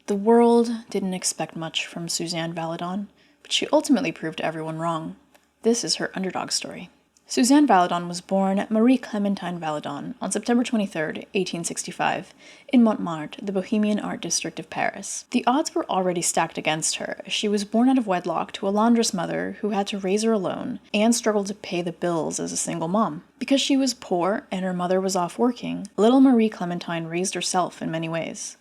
The world didn't expect much from Suzanne Valadon, but she ultimately proved everyone wrong. This is her underdog story. Suzanne Valadon was born Marie Clementine Valadon on September 23, 1865, in Montmartre, the Bohemian art district of Paris. The odds were already stacked against her, as she was born out of wedlock to a laundress mother who had to raise her alone and struggled to pay the bills as a single mom. Because she was poor and her mother was off working, little Marie Clementine raised herself in many ways.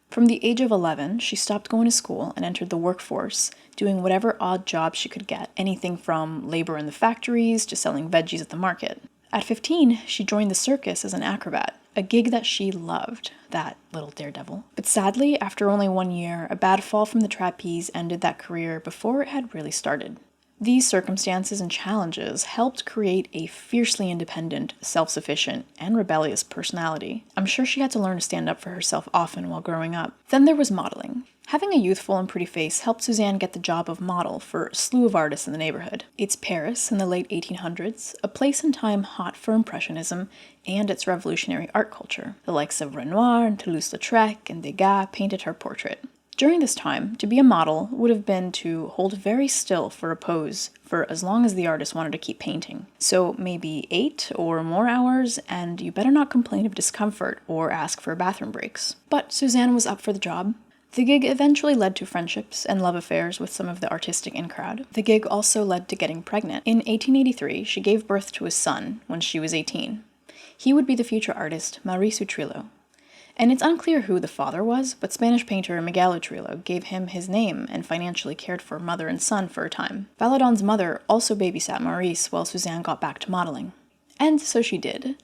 From the age of 11, she stopped going to school and entered the workforce, doing whatever odd job she could get, anything from labor in the factories to selling veggies at the market. At 15, she joined the circus as an acrobat, a gig that she loved, that little daredevil. But sadly, after only 1 year, a bad fall from the trapeze ended that career before it had really started. These circumstances and challenges helped create a fiercely independent, self-sufficient, and rebellious personality. I'm sure she had to learn to stand up for herself often while growing up. Then there was modeling. Having a youthful and pretty face helped Suzanne get the job of model for a slew of artists in the neighborhood. It's Paris in the late 1800s, a place and time hot for Impressionism and its revolutionary art culture. The likes of Renoir and Toulouse-Lautrec and Degas painted her portrait. During this time, to be a model would have been to hold very still for a pose for as long as the artist wanted to keep painting. So maybe 8 or more hours, and you better not complain of discomfort or ask for bathroom breaks. But Suzanne was up for the job. The gig eventually led to friendships and love affairs with some of the artistic in-crowd. The gig also led to getting pregnant. In 1883, she gave birth to a son when she was 18. He would be the future artist Maurice Utrillo. And it's unclear who the father was, but Spanish painter Miguel Utrillo gave him his name and financially cared for mother and son for a time. Valadon's mother also babysat Maurice while Suzanne got back to modeling. And so she did.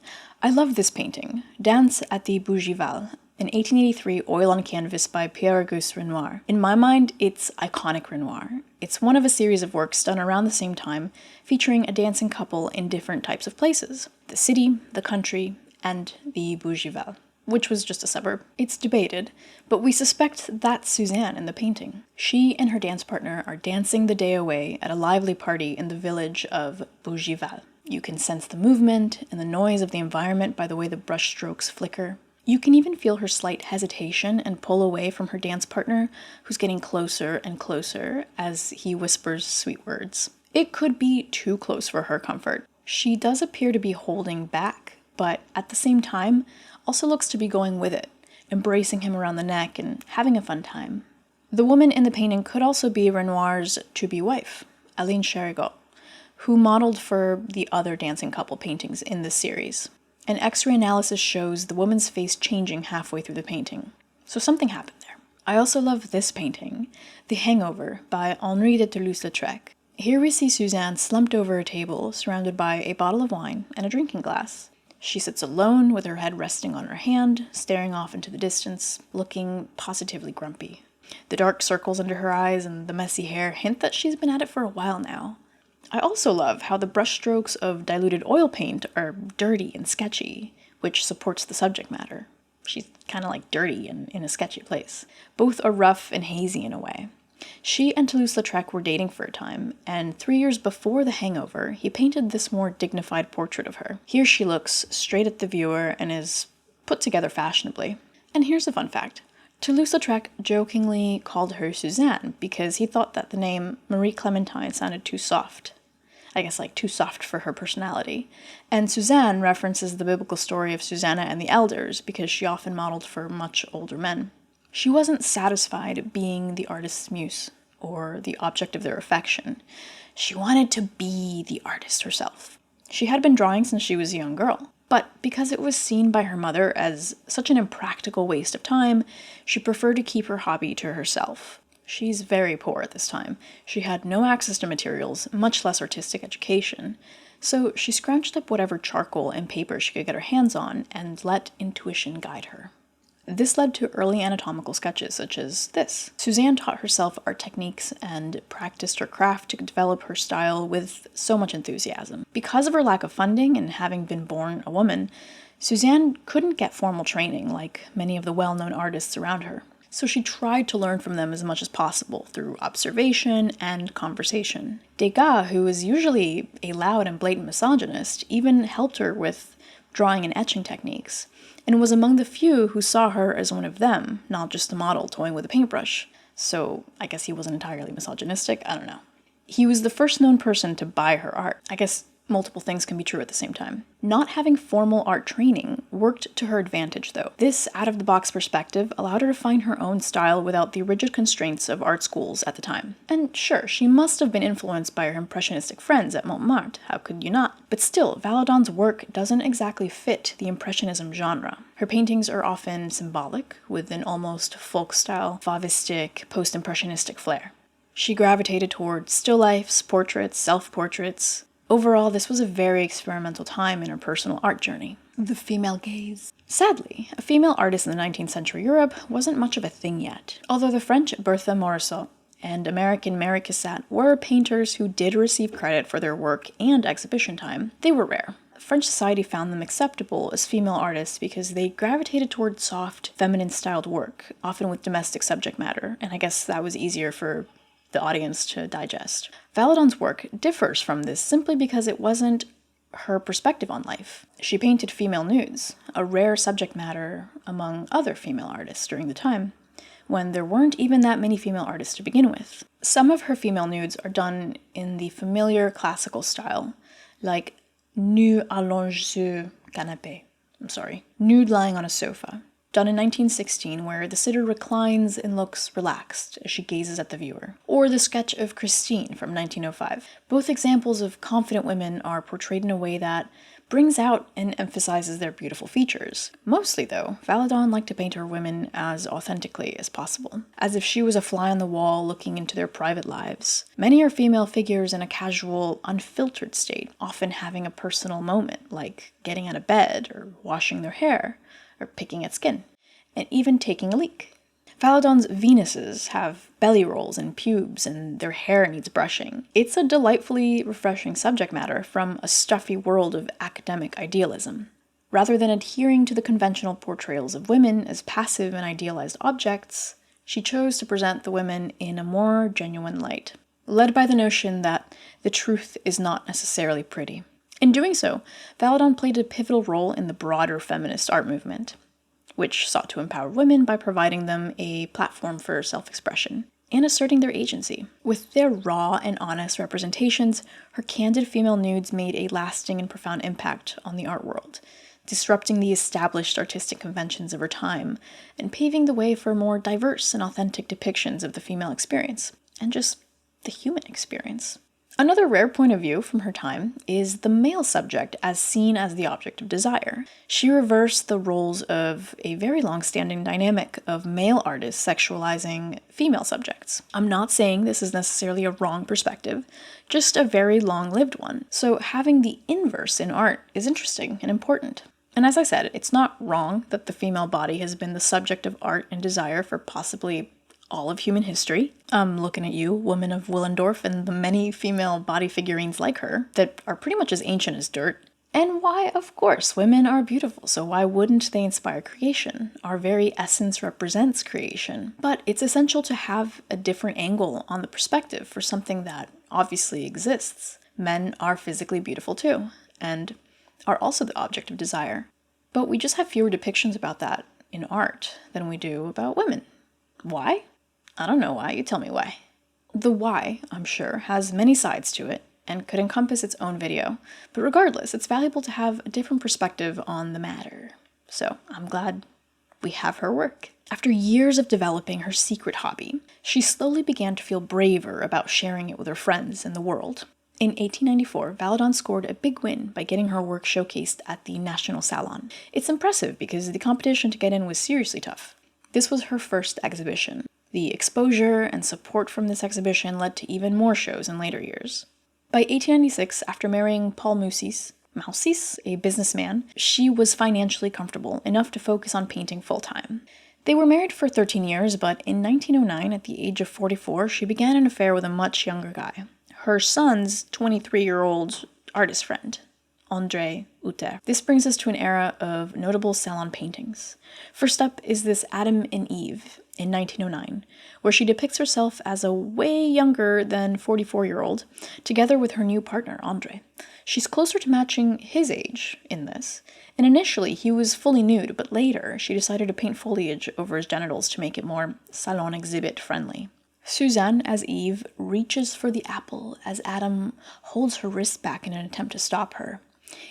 I love this painting, Dance at the Bougival, an 1883 oil on canvas by Pierre-Auguste Renoir. In my mind, it's iconic Renoir. It's one of a series of works done around the same time, featuring a dancing couple in different types of places: the city, the country, and the Bougival, which was just a suburb. It's debated, but we suspect that's Suzanne in the painting. She and her dance partner are dancing the day away at a lively party in the village of Bougival. You can sense the movement and the noise of the environment by the way the brush strokes flicker. You can even feel her slight hesitation and pull away from her dance partner, who's getting closer and closer as he whispers sweet words. It could be too close for her comfort. She does appear to be holding back, but at the same time, also looks to be going with it, embracing him around the neck and having a fun time. The woman in the painting could also be Renoir's to-be wife, Aline Cherigot, who modeled for the other dancing couple paintings in this series. An X-ray analysis shows the woman's face changing halfway through the painting, so something happened there. I also love this painting, The Hangover by Henri de Toulouse-Lautrec. Here we see Suzanne slumped over a table, surrounded by a bottle of wine and a drinking glass. She sits alone with her head resting on her hand, staring off into the distance, looking positively grumpy. The dark circles under her eyes and the messy hair hint that she's been at it for a while now. I also love how the brushstrokes of diluted oil paint are dirty and sketchy, which supports the subject matter. She's kind of like dirty and in a sketchy place. Both are rough and hazy in a way. She and Toulouse-Lautrec were dating for a time, and 3 years before The Hangover, he painted this more dignified portrait of her. Here she looks straight at the viewer and is put together fashionably. And here's a fun fact. Toulouse-Lautrec jokingly called her Suzanne because he thought that the name Marie Clementine sounded too soft. I guess like too soft for her personality. And Suzanne references the biblical story of Susanna and the elders because she often modeled for much older men. She wasn't satisfied being the artist's muse, or the object of their affection. She wanted to be the artist herself. She had been drawing since she was a young girl, but because it was seen by her mother as such an impractical waste of time, she preferred to keep her hobby to herself. She's very poor at this time. She had no access to materials, much less artistic education, so she scrounged up whatever charcoal and paper she could get her hands on and let intuition guide her. This led to early anatomical sketches such as this. Suzanne taught herself art techniques and practiced her craft to develop her style with so much enthusiasm. Because of her lack of funding and having been born a woman, Suzanne couldn't get formal training like many of the well-known artists around her. So she tried to learn from them as much as possible through observation and conversation. Degas, who was usually a loud and blatant misogynist, even helped her with drawing and etching techniques, and was among the few who saw her as one of them, not just a model toying with a paintbrush. So I guess he wasn't entirely misogynistic, I don't know. He was the first known person to buy her art. I guess multiple things can be true at the same time. Not having formal art training worked to her advantage, though. This out-of-the-box perspective allowed her to find her own style without the rigid constraints of art schools at the time. And sure, she must have been influenced by her impressionistic friends at Montmartre, how could you not? But still, Valadon's work doesn't exactly fit the impressionism genre. Her paintings are often symbolic, with an almost folk-style, fauvistic, post-impressionistic flair. She gravitated toward still lifes, portraits, self-portraits. Overall, this was a very experimental time in her personal art journey. The female gaze. Sadly, a female artist in the 19th century Europe wasn't much of a thing yet. Although the French Berthe Morisot and American Mary Cassatt were painters who did receive credit for their work and exhibition time, they were rare. French society found them acceptable as female artists because they gravitated toward soft, feminine-styled work, often with domestic subject matter, and I guess that was easier for the audience to digest. Valadon's work differs from this simply because it wasn't her perspective on life. She painted female nudes, a rare subject matter among other female artists during the time, when there weren't even that many female artists to begin with. Some of her female nudes are done in the familiar classical style, like nu allongé sur canapé. Nude lying on a sofa. Done in 1916, where the sitter reclines and looks relaxed as she gazes at the viewer. Or the sketch of Christine from 1905. Both examples of confident women are portrayed in a way that brings out and emphasizes their beautiful features. Mostly, though, Valadon liked to paint her women as authentically as possible, as if she was a fly on the wall looking into their private lives. Many are female figures in a casual, unfiltered state, often having a personal moment, like getting out of bed, or washing their hair, or picking at skin, and even taking a leak. Valadon's Venuses have belly rolls and pubes, and their hair needs brushing. It's a delightfully refreshing subject matter from a stuffy world of academic idealism. Rather than adhering to the conventional portrayals of women as passive and idealized objects, she chose to present the women in a more genuine light, led by the notion that the truth is not necessarily pretty. In doing so, Valadon played a pivotal role in the broader feminist art movement, which sought to empower women by providing them a platform for self-expression and asserting their agency. With their raw and honest representations, her candid female nudes made a lasting and profound impact on the art world, disrupting the established artistic conventions of her time and paving the way for more diverse and authentic depictions of the female experience, and just the human experience. Another rare point of view from her time is the male subject as seen as the object of desire. She reversed the roles of a very long-standing dynamic of male artists sexualizing female subjects. I'm not saying this is necessarily a wrong perspective, just a very long-lived one. So having the inverse in art is interesting and important. And as I said, it's not wrong that the female body has been the subject of art and desire for possibly all of human history. I'm looking at you, woman of Willendorf, and the many female body figurines like her that are pretty much as ancient as dirt. And why, of course, women are beautiful, so why wouldn't they inspire creation? Our very essence represents creation. But it's essential to have a different angle on the perspective for something that obviously exists. Men are physically beautiful too, and are also the object of desire. But we just have fewer depictions about that in art than we do about women. Why? I don't know why, you tell me why. The why, I'm sure, has many sides to it and could encompass its own video, but regardless, it's valuable to have a different perspective on the matter. So I'm glad we have her work. After years of developing her secret hobby, she slowly began to feel braver about sharing it with her friends and the world. In 1894, Valadon scored a big win by getting her work showcased at the National Salon. It's impressive because the competition to get in was seriously tough. This was her first exhibition. The exposure and support from this exhibition led to even more shows in later years. By 1896, after marrying Paul Moussis, a businessman, she was financially comfortable enough to focus on painting full-time. They were married for 13 years, but in 1909, at the age of 44, she began an affair with a much younger guy, her son's 23-year-old artist friend, André Uter. This brings us to an era of notable salon paintings. First up is this Adam and Eve, in 1909, where she depicts herself as a way younger than 44-year-old, together with her new partner, Andre. She's closer to matching his age in this, and initially he was fully nude, but later she decided to paint foliage over his genitals to make it more salon exhibit friendly. Suzanne, as Eve, reaches for the apple as Adam holds her wrist back in an attempt to stop her.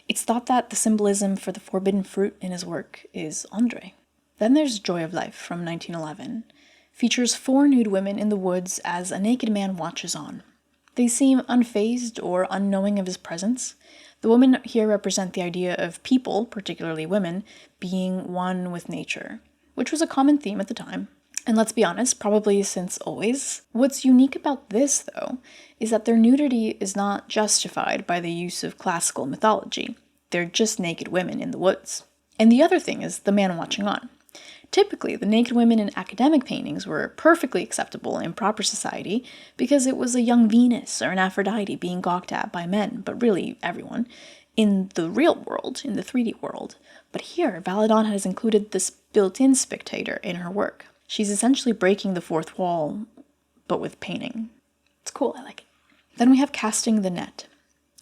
It's thought that the symbolism for the forbidden fruit in his work is Andre. Then there's Joy of Life from 1911. Features 4 nude women in the woods as a naked man watches on. They seem unfazed or unknowing of his presence. The women here represent the idea of people, particularly women, being one with nature, which was a common theme at the time. And let's be honest, probably since always. What's unique about this, though, is that their nudity is not justified by the use of classical mythology. They're just naked women in the woods. And the other thing is the man watching on. Typically, the naked women in academic paintings were perfectly acceptable in proper society because it was a young Venus or an Aphrodite being gawked at by men, but really everyone, in the real world, in the 3D world. But here, Valadon has included this built-in spectator in her work. She's essentially breaking the fourth wall, but with painting. It's cool, I like it. Then we have Casting the Net,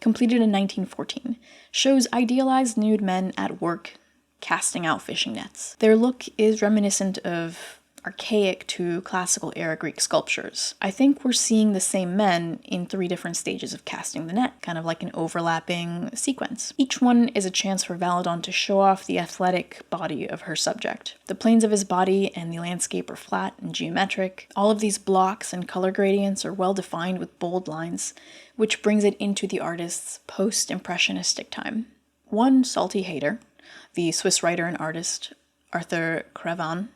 completed in 1914. Shows idealized nude men at work casting out fishing nets. Their look is reminiscent of archaic to classical era Greek sculptures. I think we're seeing the same men in 3 different stages of casting the net, kind of like an overlapping sequence. Each one is a chance for Valadon to show off the athletic body of her subject. The planes of his body and the landscape are flat and geometric. All of these blocks and color gradients are well defined with bold lines, which brings it into the artist's post-impressionistic time. One salty hater, the Swiss writer and artist Arthur Cravan,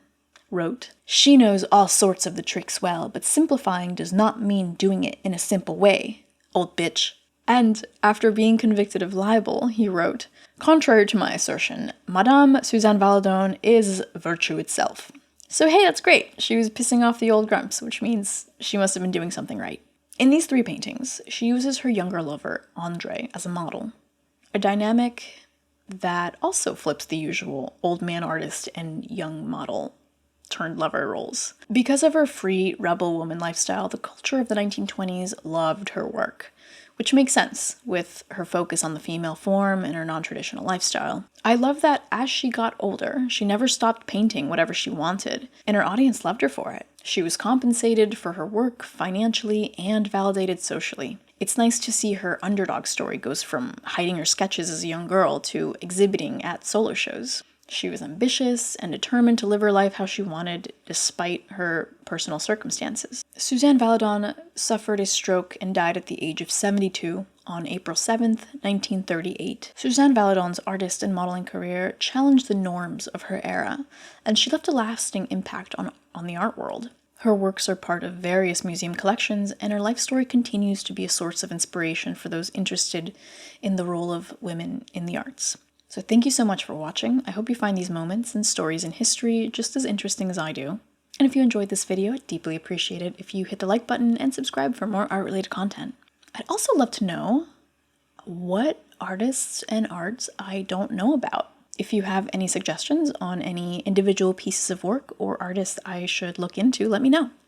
wrote, "She knows all sorts of the tricks well, but simplifying does not mean doing it in a simple way, old bitch." And after being convicted of libel, he wrote, "Contrary to my assertion, Madame Suzanne Valadon is virtue itself." So hey, that's great. She was pissing off the old grumps, which means she must have been doing something right. In these 3 paintings, she uses her younger lover, Andre, as a model. A dynamic that also flips the usual old man artist and young model turned lover roles. Because of her free rebel woman lifestyle, the culture of the 1920s loved her work, which makes sense with her focus on the female form and her non-traditional lifestyle. I love that as she got older, she never stopped painting whatever she wanted, and her audience loved her for it. She was compensated for her work financially and validated socially. It's nice to see her underdog story goes from hiding her sketches as a young girl to exhibiting at solo shows. She was ambitious and determined to live her life how she wanted, despite her personal circumstances. Suzanne Valadon suffered a stroke and died at the age of 72 on April 7th, 1938. Suzanne Valadon's artist and modeling career challenged the norms of her era, and she left a lasting impact on the art world. Her works are part of various museum collections, and her life story continues to be a source of inspiration for those interested in the role of women in the arts. So thank you so much for watching. I hope you find these moments and stories in history just as interesting as I do. And if you enjoyed this video, I'd deeply appreciate it if you hit the like button and subscribe for more art-related content. I'd also love to know what artists and arts I don't know about. If you have any suggestions on any individual pieces of work or artists I should look into, let me know.